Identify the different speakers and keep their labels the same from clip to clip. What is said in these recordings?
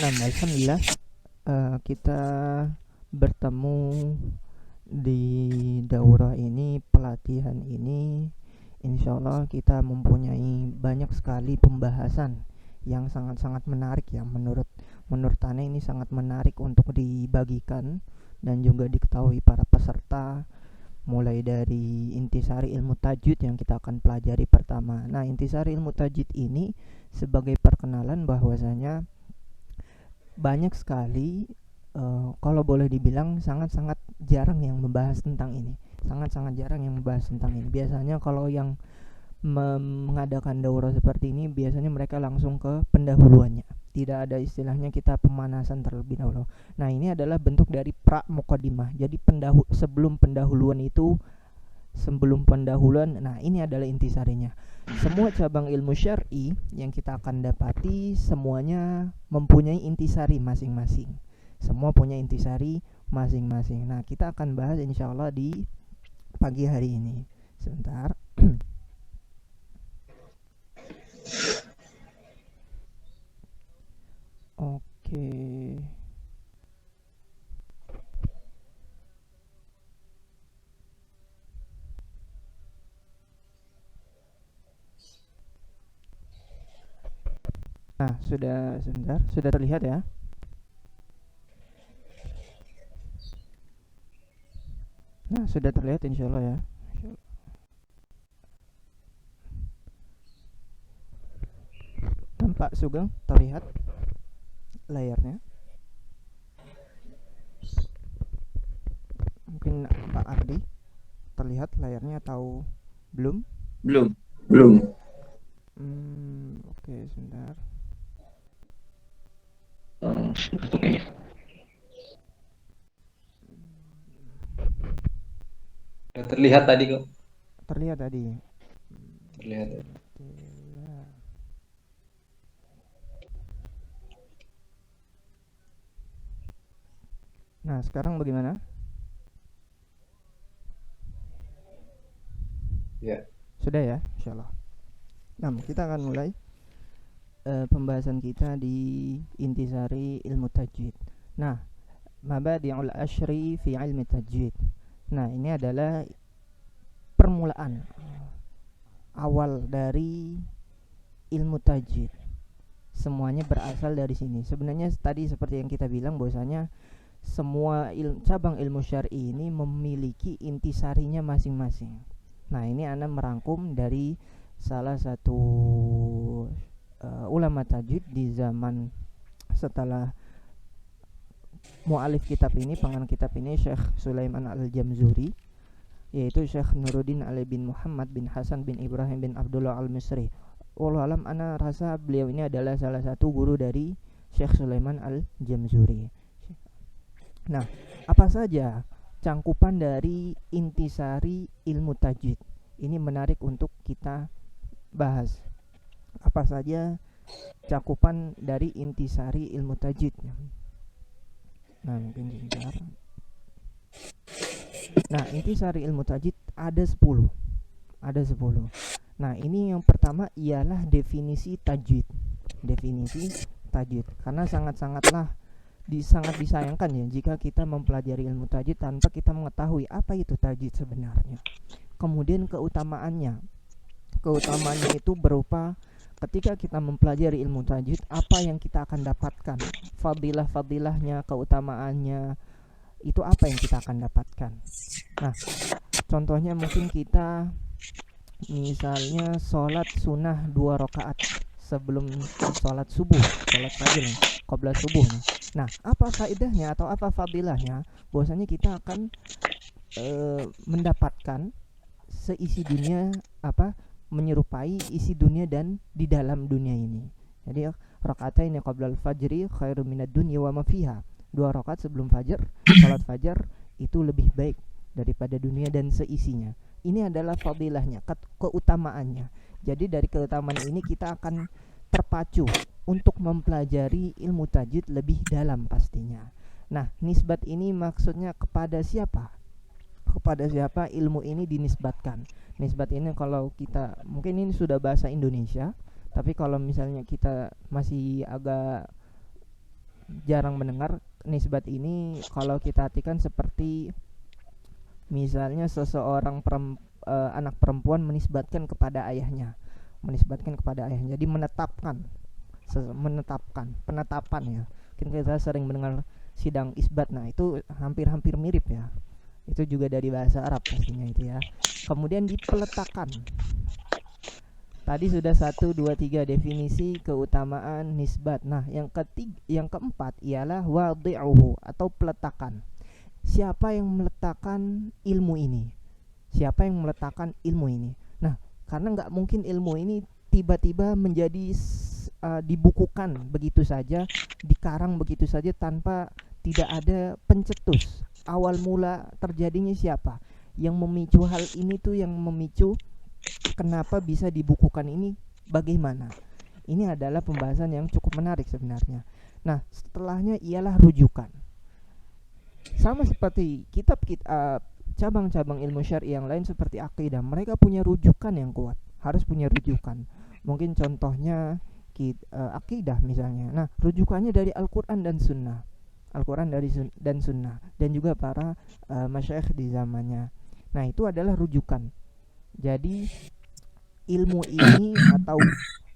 Speaker 1: Nah, alhamdulillah kita bertemu di daurah ini, pelatihan ini. Insya Allah kita mempunyai banyak sekali pembahasan yang sangat-sangat menarik ya. Menurut Ane ini sangat menarik untuk dibagikan dan juga diketahui para peserta, mulai dari intisari ilmu tajwid yang kita akan pelajari pertama. Nah, intisari ilmu tajwid ini sebagai perkenalan bahwasanya banyak sekali, kalau boleh dibilang sangat-sangat jarang yang membahas tentang ini. Sangat-sangat jarang yang membahas tentang ini. Biasanya kalau yang mengadakan daurah seperti ini biasanya mereka langsung ke pendahuluannya. Tidak ada istilahnya kita pemanasan terlebih dahulu. Nah, ini adalah bentuk dari pra muqaddimah. Jadi sebelum pendahuluan, nah ini adalah intisarinya. Semua cabang ilmu syar'i yang kita akan dapati semuanya mempunyai intisari masing-masing. Semua punya intisari masing-masing. Nah, kita akan bahas insyaallah di pagi hari ini. Sebentar. Oke. Nah, sudah terlihat ya? Nah, sudah terlihat insyaallah ya. Tampak Sugeng terlihat layarnya? Mungkin Pak Ardi terlihat layarnya atau belum?
Speaker 2: Belum, belum.
Speaker 1: Oke, sebentar.
Speaker 2: Oke. Udah terlihat tadi kok.
Speaker 1: Terlihat tadi.
Speaker 2: Terlihat.
Speaker 1: Nah, sekarang bagaimana?
Speaker 2: Ya.
Speaker 1: Sudah ya, insyaallah. Nah, kita akan mulai pembahasan kita di intisari ilmu tajwid. Nah, mabadi'ul asyri fi ilmi tajwid. Nah, ini adalah permulaan awal dari ilmu tajwid. Semuanya berasal dari sini. Sebenarnya tadi seperti yang kita bilang bahwasanya semua cabang ilmu syar'i ini memiliki intisarinya masing-masing. Nah, ini Anda merangkum dari salah satu ulama tajwid di zaman setelah mu'alif kitab ini, pengarang kitab ini, Syekh Sulaiman Al-Jamzuri, yaitu Syekh Nuruddin Ali bin Muhammad bin Hasan bin Ibrahim bin Abdullah Al-Misri. Wallahu alam, ana rasa beliau ini adalah salah satu guru dari Syekh Sulaiman Al-Jamzuri. Nah, apa saja cangkupan dari intisari ilmu tajwid? Ini menarik untuk kita bahas. Apa saja cakupan dari intisari ilmu tajwid? Nah, mungkin sebentar. Nah, intisari ilmu tajwid ada 10. Ada 10. Nah, ini yang pertama ialah definisi tajwid. Definisi tajwid. Karena sangat disayangkan ya jika kita mempelajari ilmu tajwid tanpa kita mengetahui apa itu tajwid sebenarnya. Kemudian keutamaannya itu berupa ketika kita mempelajari ilmu tajwid, apa yang kita akan dapatkan, fadilah-fadilahnya, keutamaannya, itu apa yang kita akan dapatkan. Nah, contohnya mungkin kita misalnya sholat sunnah 2 rakaat sebelum sholat subuh, sholat fajr, qabla subuh. Nah, apa faedahnya atau apa fadilahnya? Bahwasanya kita akan mendapatkan seisi dunia, menyerupai isi dunia dan di dalam dunia ini. Jadi rakaatain qabla al-fajri khairum minad dunya wa ma fiha. 2 rakaat sebelum fajar, salat fajar itu lebih baik daripada dunia dan seisinya. Ini adalah fadilahnya, keutamaannya. Jadi dari keutamaan ini kita akan terpacu untuk mempelajari ilmu tajwid lebih dalam pastinya. Nah, nisbat ini maksudnya kepada siapa? Kepada siapa ilmu ini dinisbatkan? Nisbat ini kalau kita, mungkin ini sudah bahasa Indonesia, tapi kalau misalnya kita masih agak jarang mendengar nisbat ini kalau kita artikan seperti misalnya seseorang anak perempuan menisbatkan kepada ayahnya, jadi menetapkan penetapan ya. Mungkin kita sering mendengar sidang isbat, nah itu hampir-hampir mirip ya, itu juga dari bahasa Arab pastinya itu ya. Kemudian di peletakan, tadi sudah 1, 2, 3 definisi keutamaan nisbat. Nah yang keempat ialah wadi'uhu atau peletakan. Siapa yang meletakkan ilmu ini? Nah, karena nggak mungkin ilmu ini tiba-tiba menjadi dibukukan begitu saja, dikarang begitu saja tanpa tidak ada pencetus. Awal mula terjadinya siapa? Yang memicu hal ini tuh, yang memicu kenapa bisa dibukukan ini bagaimana? Ini adalah pembahasan yang cukup menarik sebenarnya. Nah, setelahnya ialah rujukan. Sama seperti cabang-cabang ilmu syar'i yang lain seperti akidah, mereka punya rujukan yang kuat, harus punya rujukan. Mungkin contohnya akidah misalnya. Nah, rujukannya dari Al-Qur'an dan Sunnah. Dan Sunnah, dan juga para masyayikh di zamannya. Nah, itu adalah rujukan. Jadi ilmu ini atau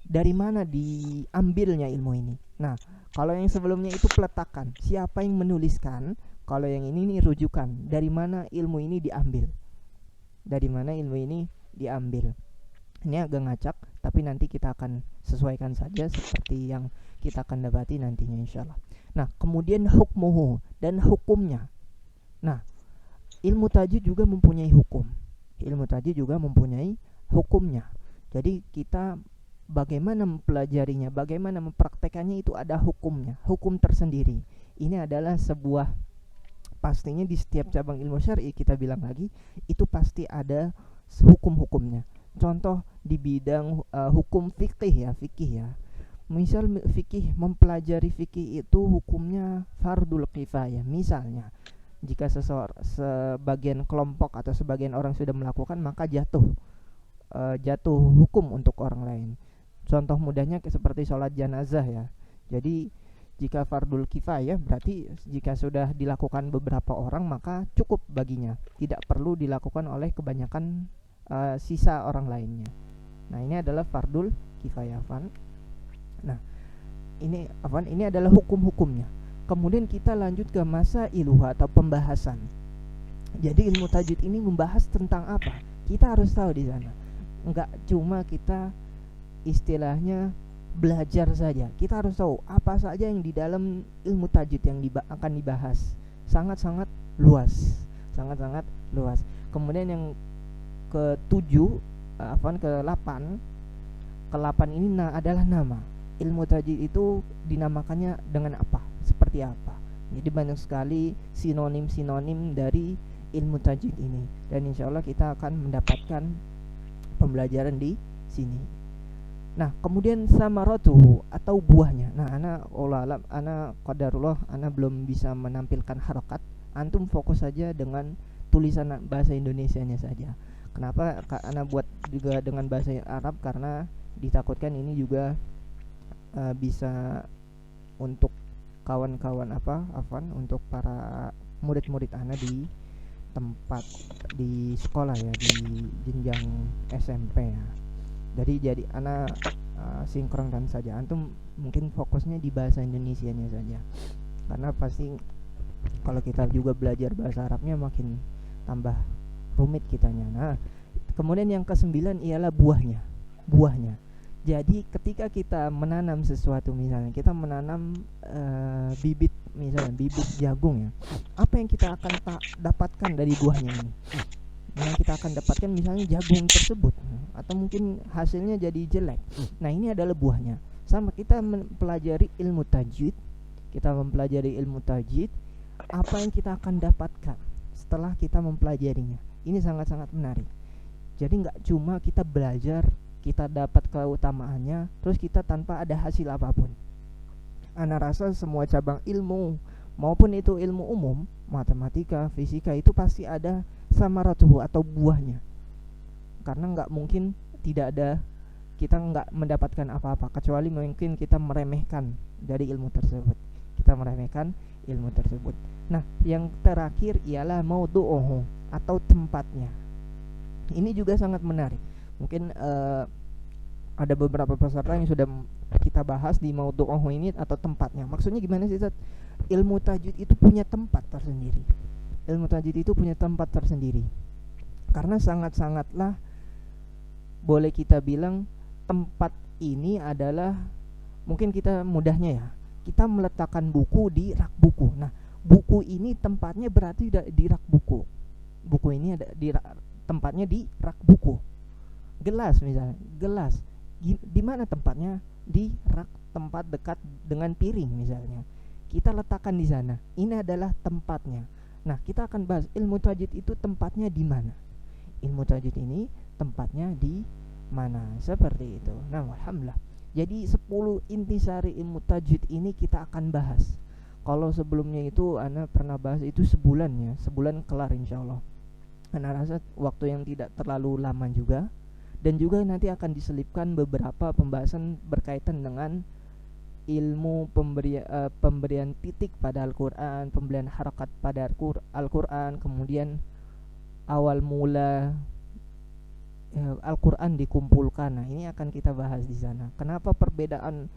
Speaker 1: dari mana diambilnya ilmu ini. Nah, kalau yang sebelumnya itu peletakan, siapa yang menuliskan. Kalau yang ini nih rujukan, dari mana ilmu ini diambil. Ini agak ngacak, tapi nanti kita akan sesuaikan saja seperti yang kita akan dapati nantinya insyaallah. Nah, kemudian hukmuhu, dan hukumnya. Nah, ilmu tajwid juga mempunyai hukumnya. Jadi kita bagaimana mempelajarinya, bagaimana mempraktekannya, itu ada hukumnya, hukum tersendiri. Ini adalah sebuah, pastinya di setiap cabang ilmu syar'i kita bilang lagi, itu pasti ada hukum-hukumnya. Contoh di bidang hukum fikih ya. Misal mempelajari fikih itu hukumnya fardul kifayah. Misalnya, jika sebagian kelompok atau sebagian orang sudah melakukan, maka jatuh hukum untuk orang lain. Contoh mudahnya seperti sholat jenazah ya. Jadi jika fardul kifayah berarti jika sudah dilakukan beberapa orang maka cukup baginya, tidak perlu dilakukan oleh kebanyakan sisa orang lainnya. Nah, ini adalah fardul kifayah. Nah, ini adalah hukum-hukumnya. Kemudian kita lanjut ke masailuha atau pembahasan. Jadi ilmu tajwid ini membahas tentang apa? Kita harus tahu di sana. Enggak cuma kita istilahnya belajar saja. Kita harus tahu apa saja yang di dalam ilmu tajwid yang akan dibahas. Sangat-sangat luas. Kemudian yang ke-8 ini adalah nama. Ilmu tajwid itu dinamakannya dengan apa? Seperti apa? Jadi banyak sekali sinonim-sinonim dari ilmu tajwid ini, dan insyaallah kita akan mendapatkan pembelajaran di sini. Nah, kemudian samaratuhu atau buahnya. Nah, qadarullah belum bisa menampilkan harokat. Antum fokus saja dengan tulisan bahasa Indonesianya saja. Kenapa ana buat juga dengan bahasa Arab? Karena ditakutkan ini juga bisa untuk kawan-kawan untuk para murid-murid ana di tempat di sekolah ya, di jenjang SMP ya. Jadi ana sinkronkan saja. Antum mungkin fokusnya di bahasa Indonesianya saja. Karena pasti kalau kita juga belajar bahasa Arabnya makin tambah rumit kitanya. Nah, kemudian yang ke-9 ialah buahnya. Jadi ketika kita menanam sesuatu, misalnya kita menanam bibit jagung ya, apa yang kita akan dapatkan dari buahnya ini? Yang kita akan dapatkan misalnya jagung tersebut, atau mungkin hasilnya jadi jelek. Nah, ini adalah buahnya. Sama kita mempelajari ilmu tajwid, apa yang kita akan dapatkan setelah kita mempelajarinya. Ini sangat-sangat menarik. Jadi nggak cuma kita belajar, kita dapat keutamaannya, terus kita tanpa ada hasil apapun. Ana rasa semua cabang ilmu, maupun itu ilmu umum, matematika, fisika, itu pasti ada samaratuhu atau buahnya. Karena nggak mungkin kita nggak mendapatkan apa-apa, kecuali mungkin kita meremehkan dari ilmu tersebut. kita meremehkan ilmu tersebut. Nah, yang terakhir ialah maudu'uhu atau tempatnya. Ini juga sangat menarik. Mungkin ada beberapa peserta yang sudah kita bahas di maudu'uhu ini atau tempatnya. Maksudnya gimana sih, Ustaz? Ilmu tajwid itu punya tempat tersendiri. Ilmu tajwid itu punya tempat tersendiri. Karena sangat-sangatlah boleh kita bilang tempat ini adalah, mungkin kita mudahnya ya, kita meletakkan buku di rak buku. Nah, buku ini tempatnya berarti di rak buku. Buku ini ada tempatnya di rak buku. Gelas misalnya, gelas di mana tempatnya? Di rak tempat dekat dengan piring misalnya. Kita letakkan di sana. Ini adalah tempatnya. Nah, kita akan bahas ilmu tajwid itu tempatnya di mana. Ilmu tajwid ini tempatnya di mana, seperti itu. Nah, alhamdulillah. Jadi 10 intisari ilmu tajwid ini kita akan bahas. Kalau sebelumnya itu Ana pernah bahas itu sebulan ya, sebulan kelar insyaallah. Ana rasa waktu yang tidak terlalu lama juga. Dan juga nanti akan diselipkan beberapa pembahasan berkaitan dengan ilmu pemberian titik pada Al-Quran, pemberian harakat pada Al-Quran, kemudian awal mula Al-Quran dikumpulkan. Nah, ini akan kita bahas di sana. Kenapa perbedaan,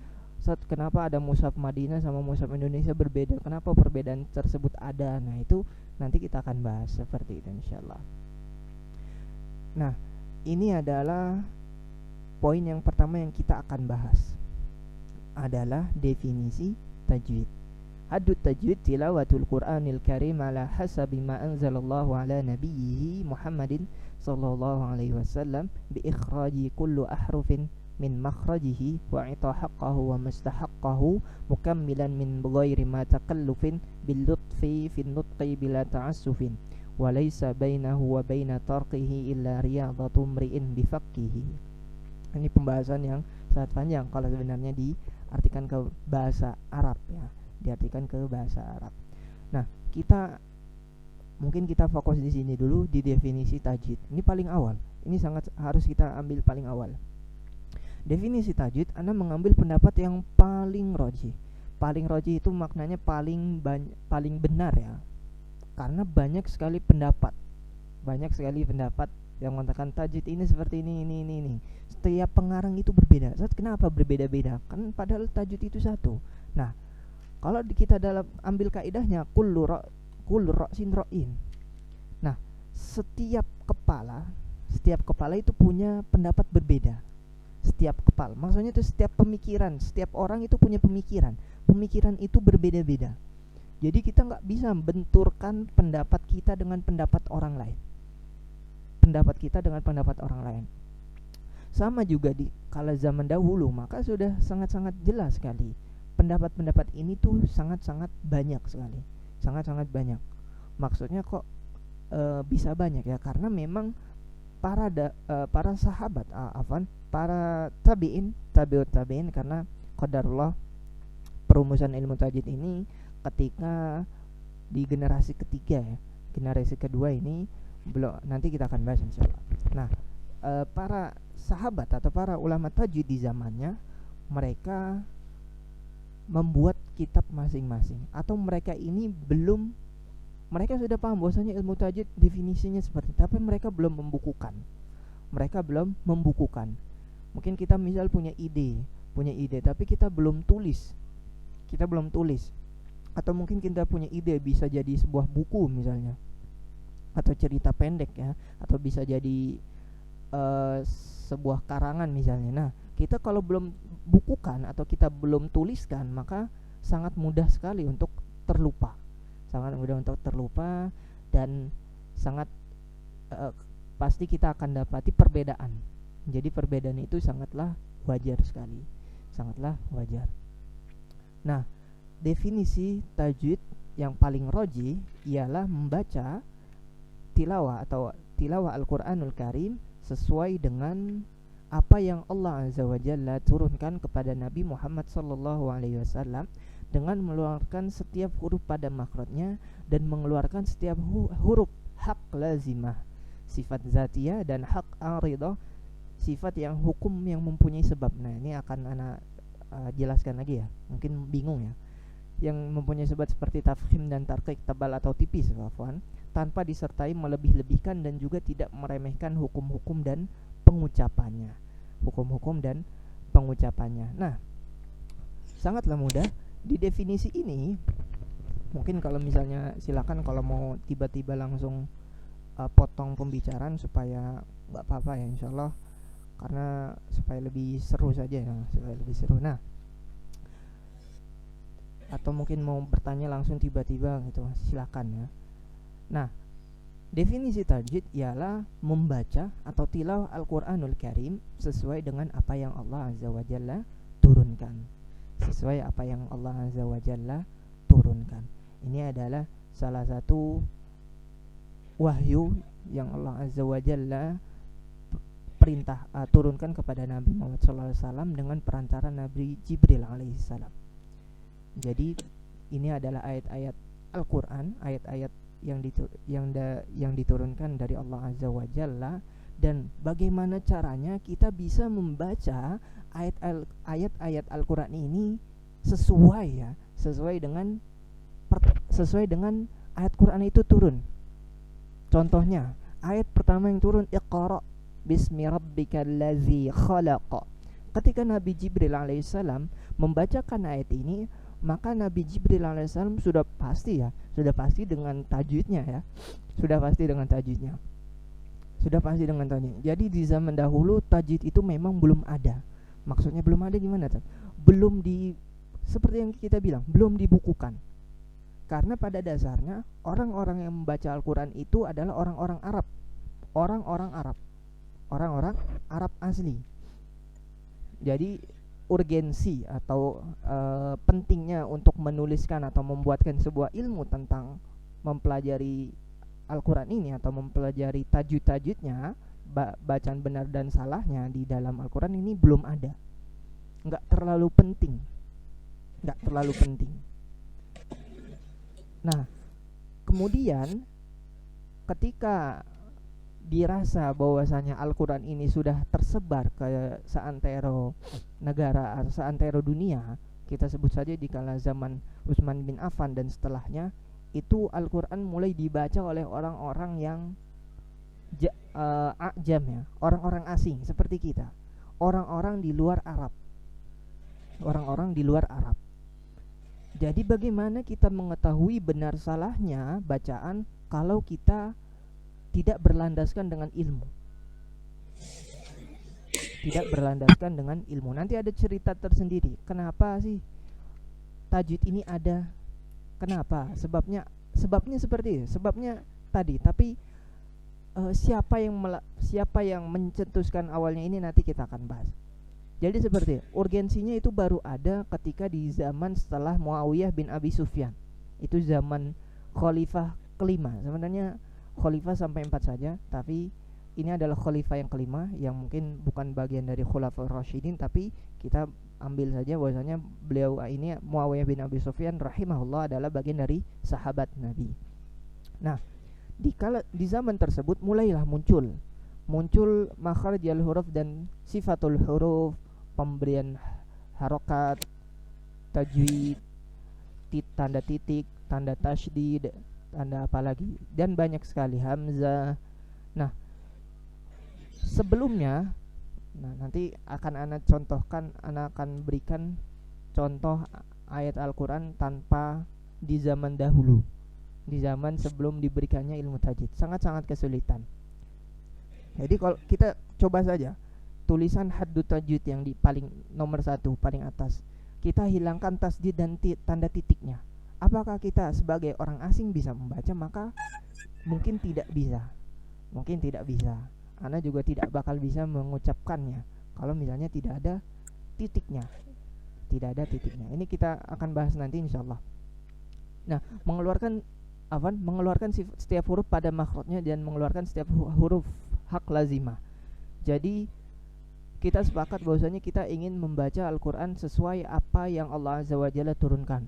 Speaker 1: kenapa ada mushaf Madinah sama mushaf Indonesia berbeda? Kenapa perbedaan tersebut ada? Nah, itu nanti kita akan bahas seperti itu insyaallah. Nah, ini adalah poin yang pertama yang kita akan bahas, adalah definisi tajwid. Haddut tajwid tilawatul Qur'anil Karim ala hasabi ma anzalallahu ala nabiyhi Muhammadin sallallahu alaihi wasallam bi ikhraji kullu ahrufin min makhrajihi wa ita haqqahu wa mustahaqqahu mukammilan min ghairi ma takallufin bil lutfi fin nutqi bila ta'assufin wa laysa bainahu wa baina tarqihi illa riyadatu mri'in bifaqqihi. Ini pembahasan yang sangat panjang kalau sebenarnya diartikan ke bahasa Arab ya, diartikan ke bahasa Arab. Nah, mungkin kita fokus di sini dulu di definisi tajwid. Ini paling awal. Ini sangat harus kita ambil paling awal. Definisi tajwid, Anda mengambil pendapat yang paling rajih. Paling rajih itu maknanya paling benar ya. Karena banyak sekali pendapat yang mengatakan tajwid ini seperti ini. Setiap pengarang itu berbeda. Kenapa berbeda-beda? Kan padahal tajwid itu satu. Nah, kalau kita dalam ambil kaidahnya kullu ra'sin ra'in. Nah, setiap kepala itu punya pendapat berbeda. Setiap kepala, maksudnya itu setiap pemikiran, setiap orang itu punya pemikiran. Pemikiran itu berbeda-beda. Jadi kita nggak bisa benturkan pendapat kita dengan pendapat orang lain. Sama juga di kala zaman dahulu, maka sudah sangat-sangat jelas sekali. Pendapat-pendapat ini tuh sangat-sangat banyak sekali. Sangat-sangat banyak. Maksudnya kok bisa banyak ya? Karena memang para sahabat, para tabi'ut tabi'in, karena qadarullah perumusan ilmu tajwid ini ketika di generasi ketiga ya. Generasi kedua ini belum, nanti kita akan bahas insyaallah. Nah, para sahabat atau para ulama tajwid di zamannya, mereka membuat kitab masing-masing, atau mereka sudah paham bahwasanya ilmu tajwid definisinya seperti itu, tapi mereka belum membukukan. Mungkin kita misal punya ide, tapi kita belum tulis. Atau mungkin kita punya ide bisa jadi sebuah buku misalnya, atau cerita pendek ya, atau bisa jadi sebuah karangan misalnya. Nah, kita kalau belum bukukan atau kita belum tuliskan, maka sangat mudah sekali untuk terlupa. Dan sangat pasti kita akan dapati perbedaan. Jadi perbedaan itu sangatlah wajar sekali. Nah, definisi tajwid yang paling rajih ialah membaca tilawah atau tilawah Al-Qur'anul Karim sesuai dengan apa yang Allah Azza wa Jalla turunkan kepada Nabi Muhammad sallallahu alaihi wasallam, dengan mengeluarkan setiap huruf pada makhrajnya dan mengeluarkan setiap huruf hak lazimah, sifat zatiyah, dan hak aridah, sifat yang hukum yang mempunyai sebab. Nah, ini akan ana jelaskan lagi ya, mungkin bingung ya. yang mempunyai sebat seperti tafkhim dan tarqiq, tebal atau tipis, afwan, tanpa disertai melebih-lebihkan dan juga tidak meremehkan hukum-hukum dan pengucapannya. Hukum-hukum dan pengucapannya. Nah, sangatlah mudah. Di definisi ini mungkin kalau misalnya silakan kalau mau tiba-tiba langsung potong pembicaraan supaya nggak apa-apa ya, insyaallah, karena supaya lebih seru saja ya, supaya lebih seru. Nah, atau mungkin mau bertanya langsung tiba-tiba gitu, silakan ya. Nah, definisi tajwid ialah membaca atau tilawah Al-Qur'anul Karim sesuai dengan apa yang Allah Azza wa Jalla turunkan. Sesuai apa yang Allah Azza wa Jalla turunkan. Ini adalah salah satu wahyu yang Allah Azza wa Jalla turunkan kepada Nabi Muhammad SAW dengan perantara Nabi Jibril alaihissalam. Jadi ini adalah ayat-ayat Al-Quran, ayat-ayat yang diturunkan dari Allah Azza wa Jalla, dan bagaimana caranya kita bisa membaca ayat-ayat Al-Quran ini sesuai dengan ayat Quran itu turun. Contohnya, ayat pertama yang turun, Iqra bismi rabbikal ladzi khalaq. Ketika Nabi Jibril alaihissalam membacakan ayat ini, maka Nabi Jibril alaihissalam sudah pasti dengan tajwidnya ya. Sudah pasti dengan tajwidnya. Jadi di zaman dahulu tajwid itu memang belum ada. Maksudnya belum ada gimana tuh? Seperti yang kita bilang, belum dibukukan. Karena pada dasarnya orang-orang yang membaca Al-Quran itu adalah orang-orang Arab. Orang-orang Arab asli. Jadi urgensi atau pentingnya untuk menuliskan atau membuatkan sebuah ilmu tentang mempelajari Al-Quran ini atau mempelajari tajwid-tajwidnya, bacaan benar dan salahnya di dalam Al-Quran ini belum ada. Nggak terlalu penting. Nah, kemudian ketika dirasa bahwasanya Al-Quran ini sudah tersebar ke seantero negara atau seantero dunia, kita sebut saja di kala zaman Utsman bin Affan dan setelahnya, itu Al-Quran mulai dibaca oleh orang-orang yang ajam ya, orang-orang asing seperti kita, orang-orang di luar Arab. Jadi bagaimana kita mengetahui benar salahnya bacaan kalau kita tidak berlandaskan dengan ilmu? Nanti ada cerita tersendiri. Kenapa sih tajwid ini ada? Kenapa? Sebabnya seperti itu. Sebabnya tadi. Tapi siapa yang mencetuskan awalnya ini nanti kita akan bahas. Jadi seperti urgensinya itu baru ada ketika di zaman setelah Muawiyah bin Abi Sufyan. Itu zaman khalifah kelima. Sebenarnya khalifah sampai 4 saja, tapi ini adalah khalifah yang kelima yang mungkin bukan bagian dari Khulafaur Rasyidin, tapi kita ambil saja bahwasanya beliau ini Muawiyah bin Abi Sufyan rahimahullah adalah bagian dari sahabat Nabi. Nah, di zaman tersebut mulailah muncul makharijul huruf dan sifatul huruf, pemberian harokat, tajwid, tanda titik, tanda tasydid, tanda apa lagi, dan banyak sekali hamzah. Nah, sebelumnya, nanti akan akan berikan contoh ayat Al-Quran tanpa di zaman dahulu, di zaman sebelum diberikannya ilmu tajwid, sangat-sangat kesulitan. Jadi kalau kita coba saja tulisan haddut tajwid yang di paling nomor 1 paling atas, kita hilangkan tasdid dan tanda titiknya. Apakah kita sebagai orang asing bisa membaca? Maka mungkin tidak bisa. Anda juga tidak bakal bisa mengucapkannya kalau misalnya tidak ada titiknya. Ini kita akan bahas nanti insyaallah. Nah, mengeluarkan setiap huruf pada makhrajnya dan mengeluarkan setiap huruf hak lazimah. Jadi kita sepakat bahwasanya kita ingin membaca Al-Quran sesuai apa yang Allah Azza wa Jalla turunkan.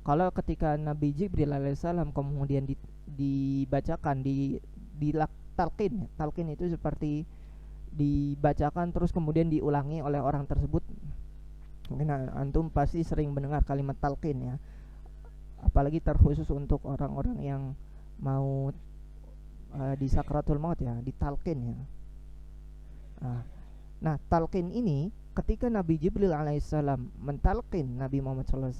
Speaker 1: Kalau ketika Nabi Jibril alaihissalam kemudian dibacakan, talqin itu seperti dibacakan terus kemudian diulangi oleh orang tersebut. Mungkin antum pasti sering mendengar kalimat talqin ya. apalagi terkhusus untuk orang-orang yang mau di sakratul maut ya, ditalkin ya. Nah, talqin ini ketika Nabi Jibril alaihissalam mentalqin Nabi Muhammad SAW,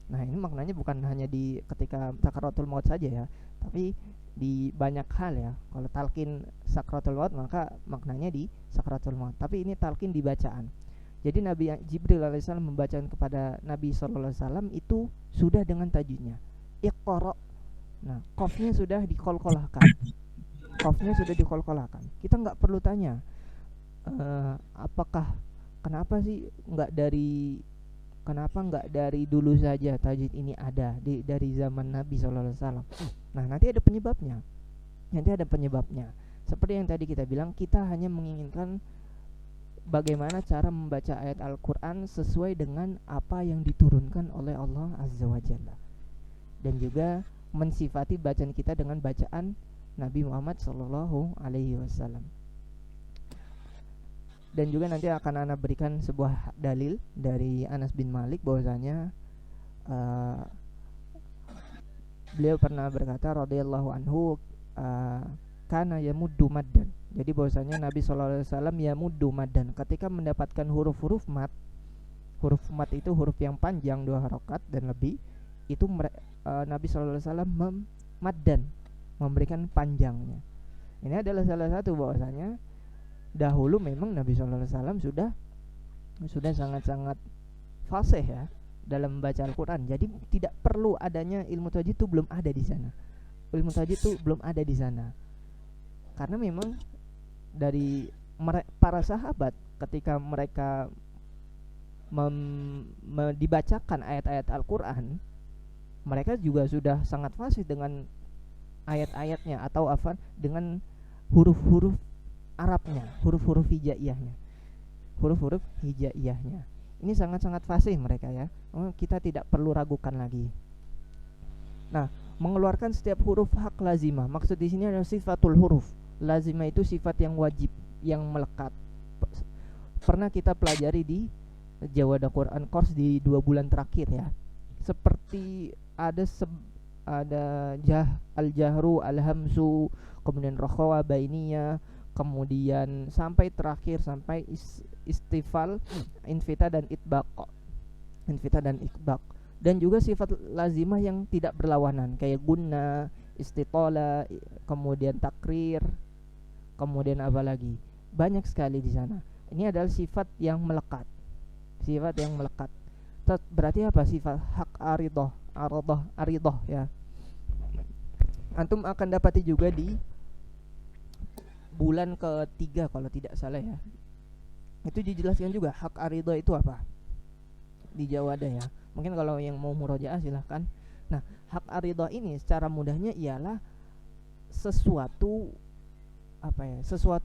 Speaker 1: nah ini maknanya bukan hanya di ketika sakratul maut saja ya, tapi di banyak hal ya. Kalau talqin sakratul maut maka maknanya di sakratul maut, tapi ini talqin di bacaan. Jadi Nabi Jibril alaihissalam membacakan kepada Nabi SAW itu sudah dengan tajwidnya Iqra. Nah, qafnya sudah dikolkolahkan. Kita nggak perlu tanya apakah kenapa nggak dari dulu saja tajwid ini ada dari zaman Nabi SAW. Nah, nanti ada penyebabnya. Seperti yang tadi kita bilang, kita hanya menginginkan bagaimana cara membaca ayat Al-Quran sesuai dengan apa yang diturunkan oleh Allah Azza wa Jalla, dan juga mensifati bacaan kita dengan bacaan Nabi Muhammad SAW. Dan juga nanti akan Ana berikan sebuah dalil dari Anas bin Malik bahwasanya beliau pernah berkata radhiyallahu anhu, kana yamuddu maddan. Jadi bahwasanya Nabi SAW yamuddu maddan, ketika mendapatkan huruf mat itu huruf yang panjang 2 harokat dan lebih, itu Nabi SAW maddan, memberikan panjangnya. Ini adalah salah satu bahwasanya dahulu memang Nabi SAW sudah sangat-sangat fasih ya dalam membaca Al-Quran. Jadi tidak perlu adanya ilmu tajwid itu belum ada di sana. Karena memang dari para sahabat ketika mereka dibacakan ayat-ayat Al-Quran, mereka juga sudah sangat fasih dengan ayat-ayatnya atau dengan huruf-huruf Arabnya, huruf-huruf hijaiyahnya. Ini sangat-sangat fasih mereka ya. Kita tidak perlu ragukan lagi. Nah, mengeluarkan setiap huruf hak lazimah. Maksud di sini adalah sifatul huruf. Lazimah itu sifat yang wajib, yang melekat. Pernah kita pelajari di Jawada Quran Course di 2 bulan terakhir ya. Seperti ada al-jahru, al-hamsu, kemudian rakhawa bainiyah, kemudian sampai terakhir sampai istifal, infita dan itbaq, dan juga sifat lazimah yang tidak berlawanan kayak gunna, istitola, kemudian takrir, kemudian apa lagi, banyak sekali di sana. Ini adalah sifat yang melekat. Berarti apa? Sifat hak aridoh ya. Antum akan dapati juga di bulan ketiga kalau tidak salah ya. Itu dijelaskan juga hak aridoh itu apa di Jawada ya. Mungkin kalau yang mau murojaah silahkan. Nah, hak aridoh ini secara mudahnya ialah sesuatu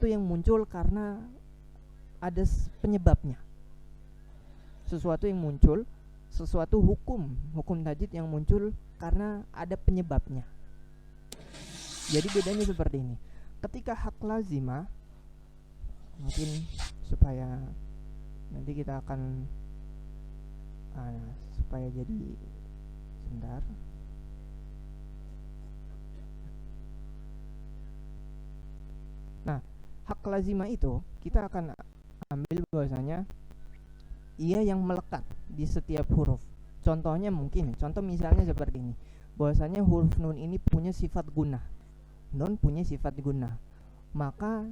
Speaker 1: yang muncul karena ada penyebabnya. Sesuatu hukum tajwid yang muncul karena ada penyebabnya. Jadi bedanya seperti ini. Ketika hak lazimah, mungkin supaya nanti kita akan supaya jadi sebentar. Nah, hak lazimah itu kita akan ambil bahwasanya ia yang melekat di setiap huruf. Contoh misalnya seperti ini. Bahwasanya huruf nun ini punya sifat gunnah. Nun punya sifat gunnah, maka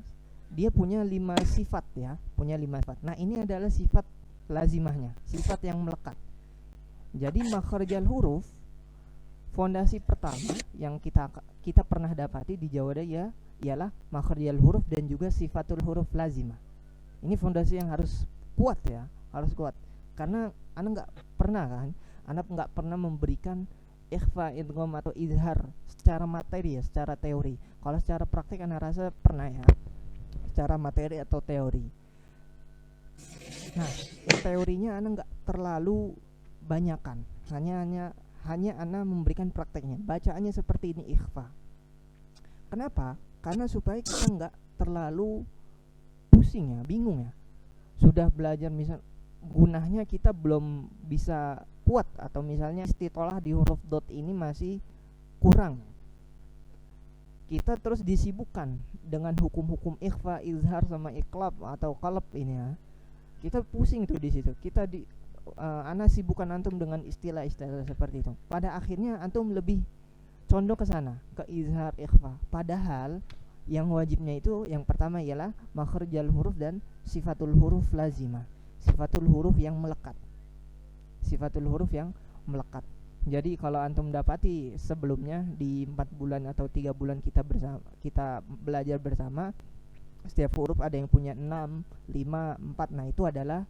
Speaker 1: dia punya 5 sifat ya, Nah, ini adalah sifat lazimahnya, sifat yang melekat. Jadi makharijal huruf, fondasi pertama yang kita pernah dapati di Jawada ya ialah makharijal huruf dan juga sifatul huruf lazimah. Ini fondasi yang harus kuat ya, karena Anda nggak pernah memberikan ikhfa, idgham atau izhar secara materi ya, secara teori. Kalau secara praktik Anda rasa pernah ya, secara materi atau teori. Nah, teorinya Anda nggak terlalu banyakan, hanya Anda memberikan prakteknya. Bacaannya seperti ini ikhfa. Kenapa? Karena supaya kita nggak terlalu pusing ya, bingung ya. Sudah belajar misal gunahnya kita belum bisa kuat, atau misalnya istitolah di huruf dot ini masih kurang, kita terus disibukkan dengan hukum-hukum ikhfa, izhar sama iqlab atau qalb ini ya. Kita pusing tuh di situ. Kita ana sibukkan antum dengan istilah-istilah seperti itu. Pada akhirnya antum lebih condong ke sana, ke izhar, ikhfa. Padahal yang wajibnya itu yang pertama ialah makhrajul huruf dan sifatul huruf lazimah. Sifatul huruf yang melekat. Sifatul huruf yang melekat. Jadi kalau antum dapati sebelumnya di 4 bulan atau 3 bulan kita belajar bersama, setiap huruf ada yang punya 6, 5, 4. Nah, itu adalah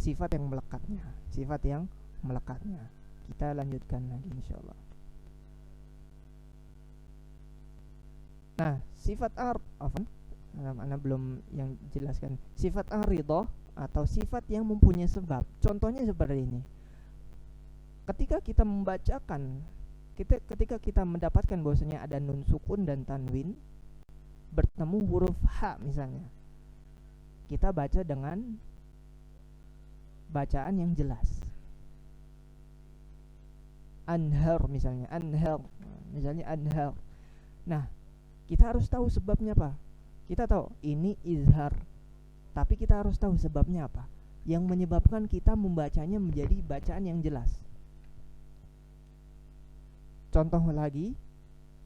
Speaker 1: sifat yang melekatnya. Sifat yang melekatnya. Kita lanjutkan lagi insyaallah. Nah, sifat ana belum yang jelaskan. Sifat ar-ridha atau sifat yang mempunyai sebab. Contohnya seperti ini. Ketika kita membacakan, ketika kita mendapatkan bahwasanya ada nun sukun dan tanwin bertemu huruf ha misalnya, kita baca dengan bacaan yang jelas. Anhar misalnya, anhar. Nah, kita harus tahu sebabnya apa. Kita tahu ini izhar, tapi kita harus tahu sebabnya apa yang menyebabkan kita membacanya menjadi bacaan yang jelas. Contoh lagi,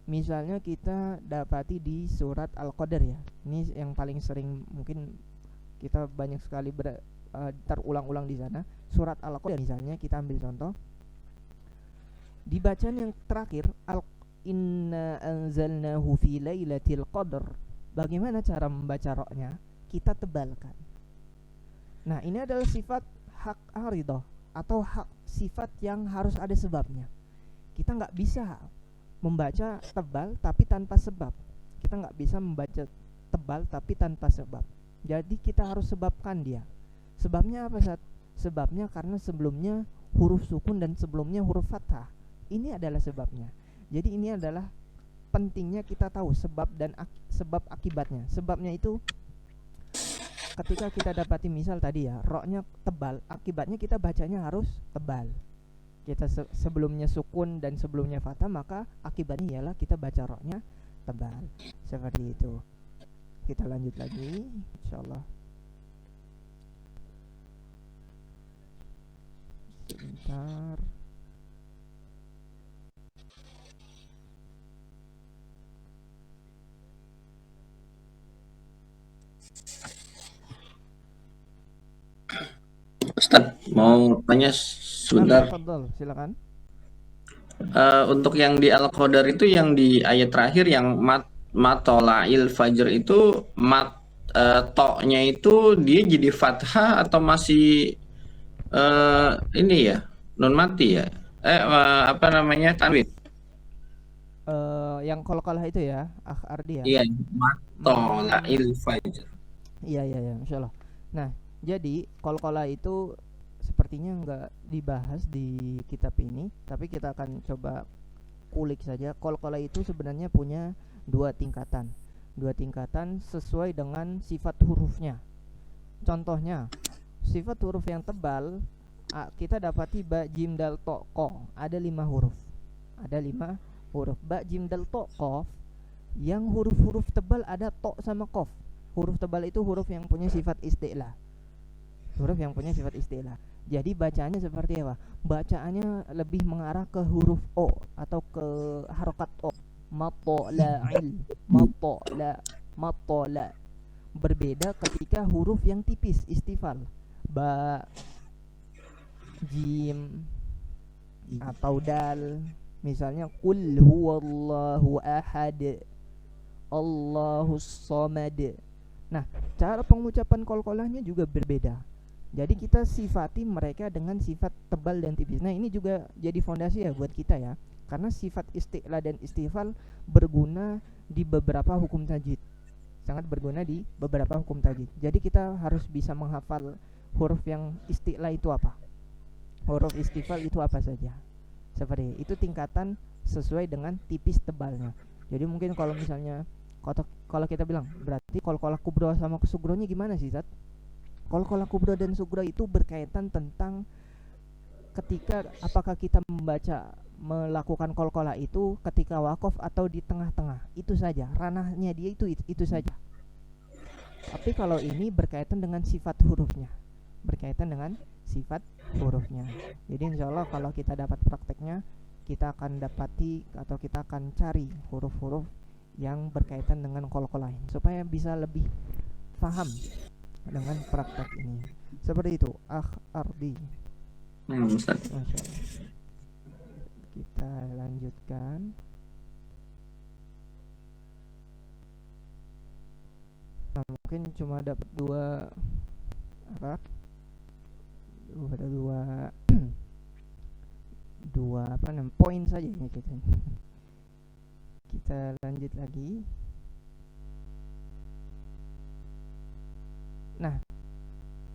Speaker 1: misalnya kita dapati di surat Al-Qadar ya. Ini yang paling sering mungkin kita banyak sekali terulang-ulang di sana. Surat Al-Qadar misalnya kita ambil contoh. Di bacaan yang terakhir, inna anzalnahu fi lailatul qadar. Bagaimana cara membaca roknya? Kita tebalkan. Nah, ini adalah sifat hak aridah atau hak sifat yang harus ada sebabnya. Kita nggak bisa membaca tebal tapi tanpa sebab. Kita nggak bisa membaca tebal tapi tanpa sebab. Jadi kita harus sebabkan dia. Sebabnya apa, Ustaz? Sebabnya karena sebelumnya huruf sukun dan sebelumnya huruf fathah. Ini adalah sebabnya. Jadi ini adalah pentingnya kita tahu sebab dan sebab akibatnya. Sebabnya itu ketika kita dapati misal tadi ya, roknya tebal, akibatnya kita bacanya harus tebal. Kita sebelumnya sukun dan sebelumnya fathah, maka akibatnya ialah kita baca roknya tebal. Seperti itu. Kita lanjut lagi insyaallah. Sebentar.
Speaker 2: Ustaz, mau tanya sebentar.
Speaker 1: Silakan.
Speaker 2: Untuk yang di Al-Qadar itu yang di ayat terakhir yang matola'il fajr itu toknya itu dia jadi fathah atau masih ini ya nun mati ya? Apa namanya, tanwin?
Speaker 1: Yang qalqalah itu ya, Ardi ya.
Speaker 2: Iya, matola'il fajr.
Speaker 1: Iya insyaallah. Nah, jadi qalqalah itu sepertinya enggak dibahas di kitab ini, tapi kita akan coba kulik saja. Qalqalah itu sebenarnya punya dua tingkatan sesuai dengan sifat hurufnya. Contohnya, sifat huruf yang tebal kita dapati ba, jim, dal, to, ko. Ada 5 huruf. Ba, jim, dal, to, kof. Yang huruf-huruf tebal ada to sama kof. Huruf tebal itu huruf yang punya sifat isti'la. Jadi bacaannya seperti apa? Bacaannya lebih mengarah ke huruf o atau ke harokat o. Matola. Berbeda ketika huruf yang tipis, istifal. Ba, jim, atau dal. Misalnya qul huwallahu ahad, Allahus samad. Nah, cara pengucapan qalqalahnya juga berbeda. Jadi kita sifati mereka dengan sifat tebal dan tipis. Nah, ini juga jadi fondasi ya buat kita ya. Karena sifat isti'la dan istifal berguna di beberapa hukum tajwid. Sangat berguna di beberapa hukum tajwid. Jadi kita harus bisa menghafal huruf yang isti'la itu apa, huruf istifal itu apa saja. Seperti itu tingkatan sesuai dengan tipis tebalnya. Jadi mungkin kalau misalnya kalau kita bilang berarti qalqalah kubra sama sugronya gimana sih, Zat? Qalqalah kubra dan sugra itu berkaitan tentang ketika apakah kita melakukan qalqalah itu ketika waqaf atau di tengah-tengah, itu saja ranahnya dia, itu saja. Tapi kalau ini berkaitan dengan sifat hurufnya, jadi insya Allah kalau kita dapat prakteknya, kita akan dapati atau kita akan cari huruf-huruf yang berkaitan dengan qalqalah ini, supaya bisa lebih paham dengan praktek ini. Seperti itu, Ardi.
Speaker 2: Ustaz.
Speaker 1: Kita lanjutkan. Nah, mungkin cuma dapat dua poin saja ya kita. Kita lanjut lagi. Nah,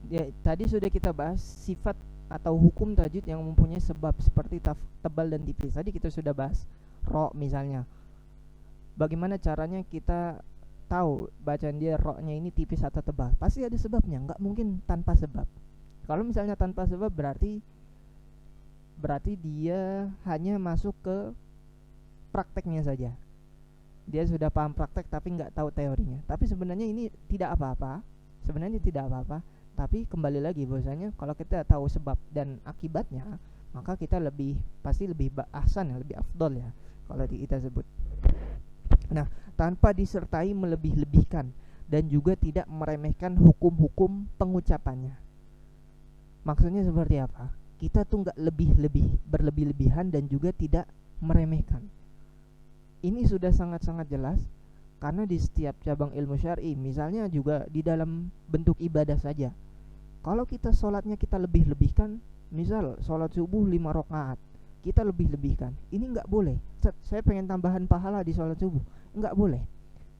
Speaker 1: ya, tadi sudah kita bahas sifat atau hukum tajwid yang mempunyai sebab seperti tebal dan tipis. Tadi kita sudah bahas ro misalnya. Bagaimana caranya kita tahu bacaan dia ro-nya ini tipis atau tebal? Pasti ada sebabnya, nggak mungkin tanpa sebab. Kalau misalnya tanpa sebab berarti dia hanya masuk ke prakteknya saja. Dia sudah paham praktek tapi nggak tahu teorinya. Tapi sebenarnya ini tidak apa-apa. Tapi kembali lagi bahwasanya kalau kita tahu sebab dan akibatnya, maka kita pasti lebih ahsan ya, lebih afdol ya kalau kita sebut. Nah, tanpa disertai melebih-lebihkan dan juga tidak meremehkan hukum-hukum pengucapannya. Maksudnya seperti apa? Kita tuh nggak berlebih-lebihan dan juga tidak meremehkan. Ini sudah sangat-sangat jelas karena di setiap cabang ilmu syar'i, misalnya juga di dalam bentuk ibadah saja. Kalau kita sholatnya kita lebih-lebihkan, misal sholat subuh 5 rakaat, kita lebih-lebihkan, ini nggak boleh. Saya pengen tambahan pahala di sholat subuh, nggak boleh,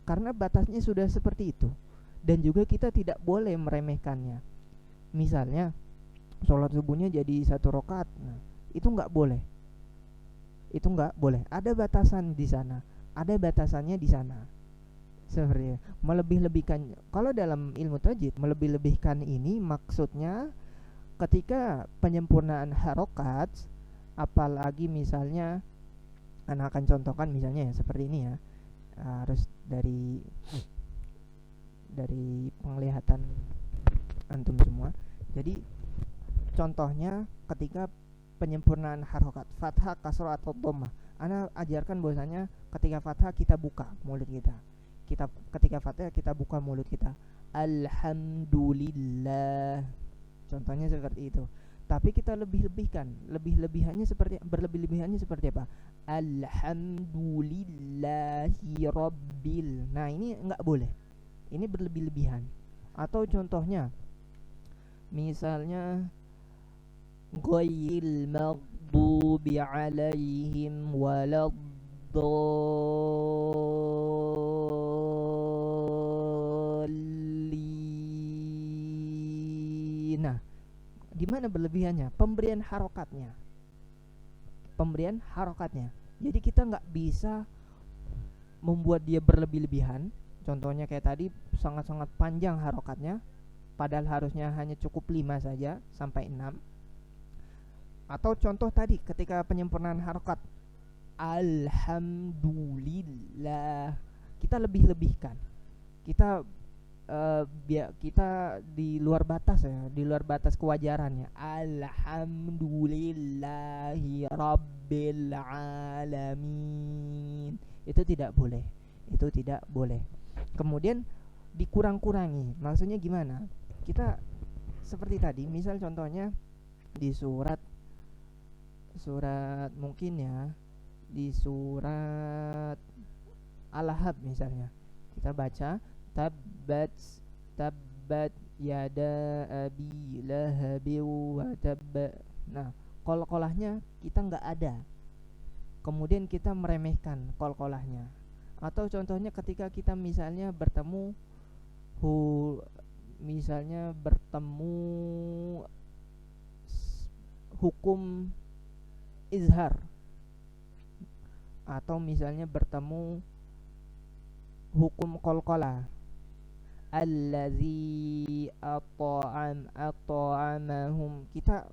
Speaker 1: karena batasnya sudah seperti itu. Dan juga kita tidak boleh meremehkannya. Misalnya sholat subuhnya jadi 1 rakaat, nah, itu nggak boleh. Ada batasan di sana, ada batasannya di sana. Sebenarnya melebih-lebihkan, kalau dalam ilmu tajwid melebih-lebihkan ini maksudnya ketika penyempurnaan harokat, apalagi misalnya anak akan contohkan misalnya ya seperti ini ya, harus dari penglihatan antum semua. Jadi contohnya ketika penyempurnaan harokat fathah, kasrah atau dhammah, ana ajarkan bahwasanya ketika fathah kita buka mulut kita. Ketika Fatihah kita buka mulut kita, alhamdulillah, contohnya seperti itu. Tapi kita berlebih-lebihannya seperti apa? Alhamdulillahi rabbil. Nah, ini enggak boleh. Ini berlebih-lebihan. Atau contohnya misalnya ghairil maghdubi alaihim Nah, gimana berlebihannya? Pemberian harokatnya. Jadi kita nggak bisa membuat dia berlebih-lebihan. Contohnya kayak tadi sangat-sangat panjang harokatnya, padahal harusnya hanya cukup 5 saja sampai 6. Atau contoh tadi ketika penyempurnaan harokat, alhamdulillah, kita lebih-lebihkan. Kita kita di luar batas ya, di luar batas kewajarannya. Alhamdulillahi rabbil alamin. Itu tidak boleh. Kemudian dikurang-kurangi. Maksudnya gimana? Kita seperti tadi, misal contohnya di surat mungkin ya, di surat Al-Ahzab misalnya, kita baca tabbat yada abi lahabi wa tabba. Nah, qalqalahnya kita nggak ada, kemudian kita meremehkan qalqalahnya. Atau contohnya ketika kita misalnya bertemu hukum izhar, atau misalnya bertemu hukum qalqalah, allazi at'amahum, kita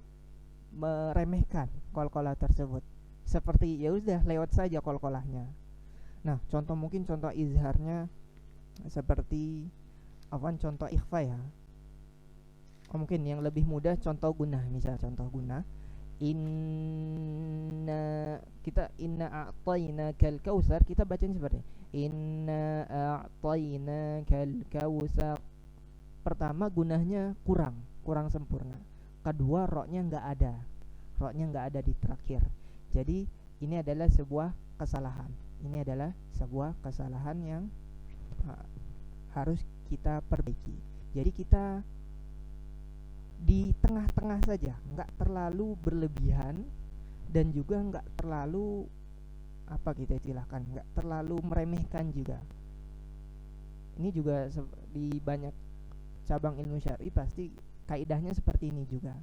Speaker 1: meremehkan qalqalah tersebut, seperti ya udah lewat saja qalqalahnya. Nah, mungkin contoh izharnya seperti contoh ikhfa ya. Mungkin yang lebih mudah contoh gunah, misal contoh gunah inna a'tainakal kautsar, kita bacanya seperti inna a'tainakal kautsar. Pertama gunahnya kurang sempurna. Kedua roknya nggak ada di terakhir. Jadi ini adalah sebuah kesalahan. Yang harus kita perbaiki. Jadi kita di tengah-tengah saja, nggak terlalu berlebihan dan juga nggak terlalu nggak terlalu meremehkan juga. Ini juga di banyak cabang ilmu syar'i pasti kaidahnya seperti ini juga.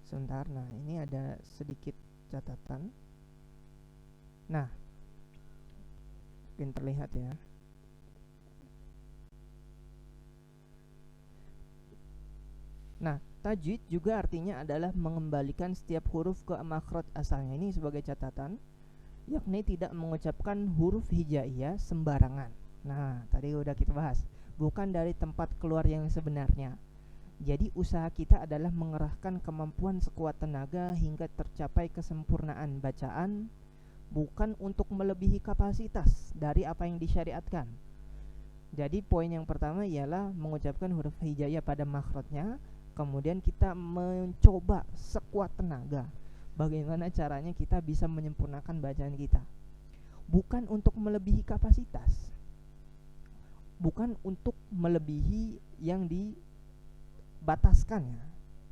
Speaker 1: Sebentar, nah ini ada sedikit catatan. Nah, mungkin terlihat ya. Nah, tajwid juga artinya adalah mengembalikan setiap huruf ke makhraj asalnya. Ini sebagai catatan, yakni tidak mengucapkan huruf hijaiyah sembarangan. Nah, tadi udah kita bahas, bukan dari tempat keluar yang sebenarnya. Jadi usaha kita adalah mengerahkan kemampuan sekuat tenaga hingga tercapai kesempurnaan bacaan, bukan untuk melebihi kapasitas dari apa yang disyariatkan. Jadi poin yang pertama ialah mengucapkan huruf hijaiyah pada makhrajnya. Kemudian kita mencoba sekuat tenaga bagaimana caranya kita bisa menyempurnakan bacaan kita, bukan untuk melebihi kapasitas, bukan untuk melebihi yang dibataskan ya,